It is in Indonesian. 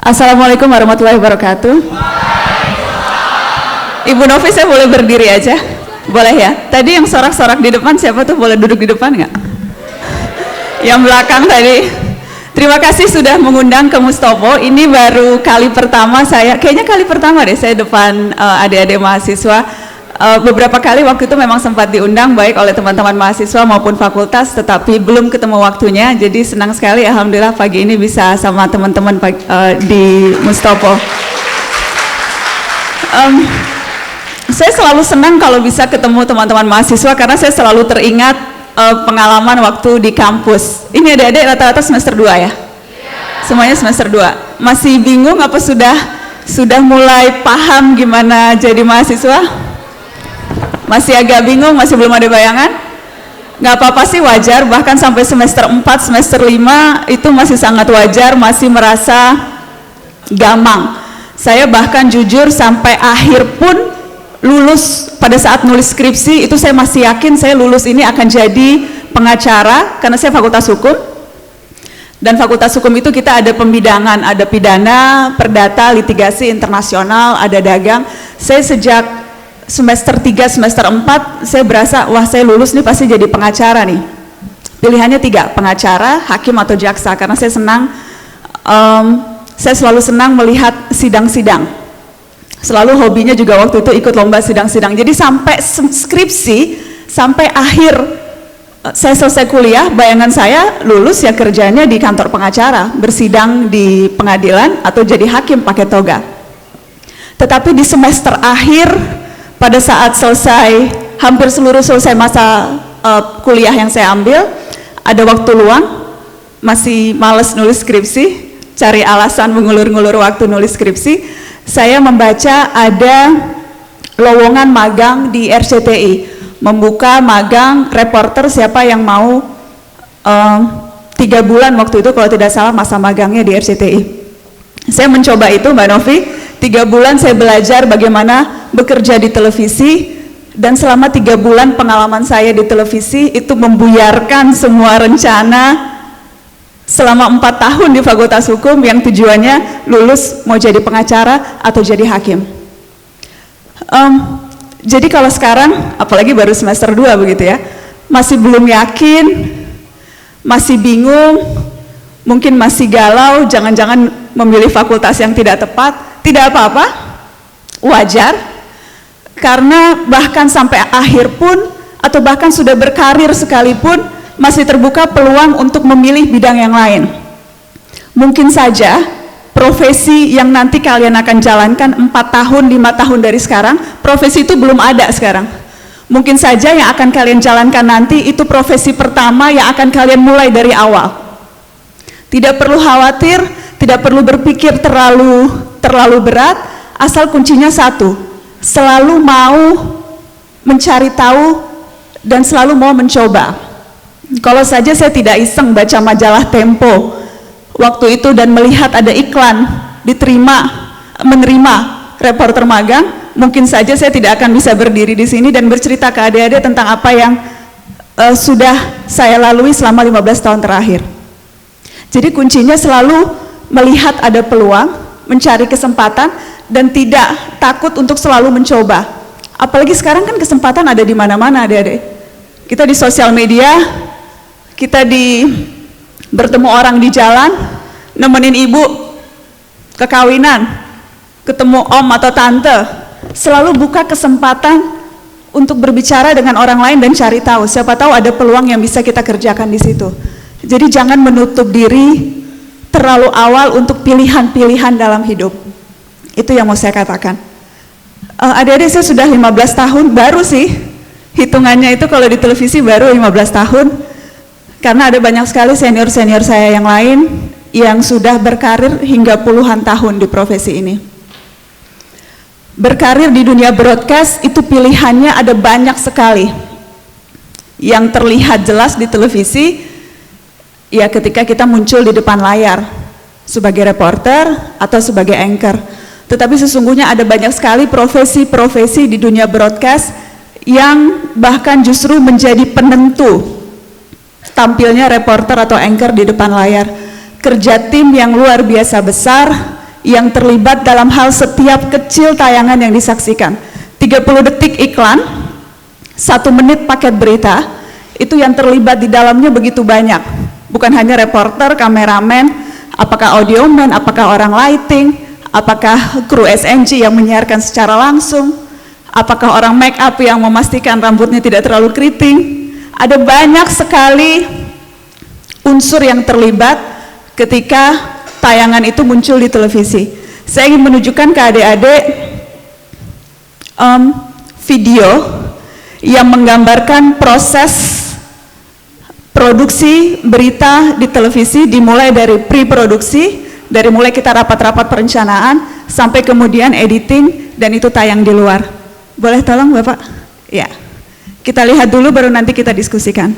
Assalamualaikum warahmatullahi wabarakatuh. Ibu Novi, saya boleh berdiri aja? Boleh ya? Tadi yang sorak-sorak di depan siapa tuh? Boleh duduk di depan nggak? Yang belakang tadi. Terima kasih sudah mengundang ke Mustopo. Ini baru kali pertama saya, kayaknya kali pertama deh saya depan adik-adik mahasiswa. Beberapa kali waktu itu memang sempat diundang baik oleh teman-teman mahasiswa maupun fakultas, tetapi belum ketemu waktunya. Jadi senang sekali, alhamdulillah pagi ini bisa sama teman-teman di Mustopo. Saya selalu senang kalau bisa ketemu teman-teman mahasiswa karena saya selalu teringat pengalaman waktu di kampus. Ini adik-adik rata-rata semester 2 ya? Semuanya semester 2. Masih bingung apa sudah mulai paham gimana jadi mahasiswa? Masih agak bingung, masih belum ada bayangan? Nggak apa-apa sih, wajar, bahkan sampai semester 4, semester 5 itu masih sangat wajar, masih merasa gamang. Saya bahkan jujur sampai akhir pun lulus, pada saat nulis skripsi itu saya masih yakin saya lulus ini akan jadi pengacara karena saya fakultas hukum. Dan fakultas hukum itu kita ada pembidangan, ada pidana, perdata, litigasi internasional, ada dagang. Saya sejak semester 3, semester 4 saya berasa, wah saya lulus nih pasti jadi pengacara nih. Pilihannya 3, pengacara, hakim atau jaksa, karena saya senang, saya selalu senang melihat sidang-sidang. Selalu hobinya juga waktu itu ikut lomba sidang-sidang. Jadi sampai skripsi, sampai akhir saya selesai kuliah, bayangan saya lulus ya kerjanya di kantor pengacara, bersidang di pengadilan atau jadi hakim pakai toga. Tetapi di semester akhir, pada saat selesai, hampir seluruh selesai masa kuliah yang saya ambil, ada waktu luang, masih males nulis skripsi, cari alasan mengulur-ngulur waktu nulis skripsi, saya membaca ada lowongan magang di RCTI, membuka magang reporter siapa yang mau 3 bulan waktu itu kalau tidak salah masa magangnya di RCTI. Saya mencoba itu Mbak Novi, 3 bulan saya belajar bagaimana bekerja di televisi, dan selama 3 bulan pengalaman saya di televisi itu membuyarkan semua rencana selama 4 tahun di fakultas hukum yang tujuannya lulus mau jadi pengacara atau jadi hakim. Jadi kalau sekarang, apalagi baru semester 2 begitu ya, masih belum yakin, masih bingung, mungkin masih galau, jangan-jangan memilih fakultas yang tidak tepat, tidak apa-apa, wajar, karena bahkan sampai akhir pun, atau bahkan sudah berkarir sekalipun, masih terbuka peluang untuk memilih bidang yang lain. Mungkin saja profesi yang nanti kalian akan jalankan 4 tahun, 5 tahun dari sekarang, profesi itu belum ada sekarang. Mungkin saja yang akan kalian jalankan nanti itu profesi pertama yang akan kalian mulai dari awal. Tidak perlu khawatir, tidak perlu berpikir terlalu berat, asal kuncinya satu, selalu mau mencari tahu dan selalu mau mencoba. Kalau saja saya tidak iseng baca majalah Tempo waktu itu dan melihat ada iklan menerima reporter magang, mungkin saja saya tidak akan bisa berdiri di sini dan bercerita ke adik-adik tentang apa yang sudah saya lalui selama 15 tahun terakhir. Jadi kuncinya selalu melihat ada peluang, mencari kesempatan, dan tidak takut untuk selalu mencoba. Apalagi sekarang kan kesempatan ada di mana-mana adik-adik. Kita di sosial media, kita bertemu orang di jalan, nemenin ibu ke kawinan, ketemu om atau tante, selalu buka kesempatan untuk berbicara dengan orang lain dan cari tahu, siapa tahu ada peluang yang bisa kita kerjakan di situ. Jadi jangan menutup diri terlalu awal untuk pilihan-pilihan dalam hidup. Itu yang mau saya katakan. Adik-adik, saya sudah 15 tahun, baru sih hitungannya itu kalau di televisi baru 15 tahun, karena ada banyak sekali senior-senior saya yang lain yang sudah berkarir hingga puluhan tahun di profesi ini. Berkarir di dunia broadcast itu pilihannya ada banyak sekali. Yang terlihat jelas di televisi, ya ketika kita muncul di depan layar sebagai reporter atau sebagai anchor. Tetapi sesungguhnya ada banyak sekali profesi-profesi di dunia broadcast yang bahkan justru menjadi penentu tampilnya reporter atau anchor di depan layar. Kerja tim yang luar biasa besar, yang terlibat dalam hal setiap kecil tayangan yang disaksikan. 30 detik iklan, 1 menit paket berita, itu yang terlibat di dalamnya begitu banyak. Bukan hanya reporter, kameramen, apakah audioman, apakah orang lighting, apakah kru SNG yang menyiarkan secara langsung, apakah orang make up yang memastikan rambutnya tidak terlalu keriting. Ada banyak sekali unsur yang terlibat ketika tayangan itu muncul di televisi. Saya ingin menunjukkan ke adik-adik video yang menggambarkan proses produksi berita di televisi, dimulai dari pre-produksi, dari mulai kita rapat-rapat perencanaan sampai kemudian editing, dan itu tayang di luar. Boleh tolong Bapak? Ya. Kita lihat dulu baru nanti kita diskusikan.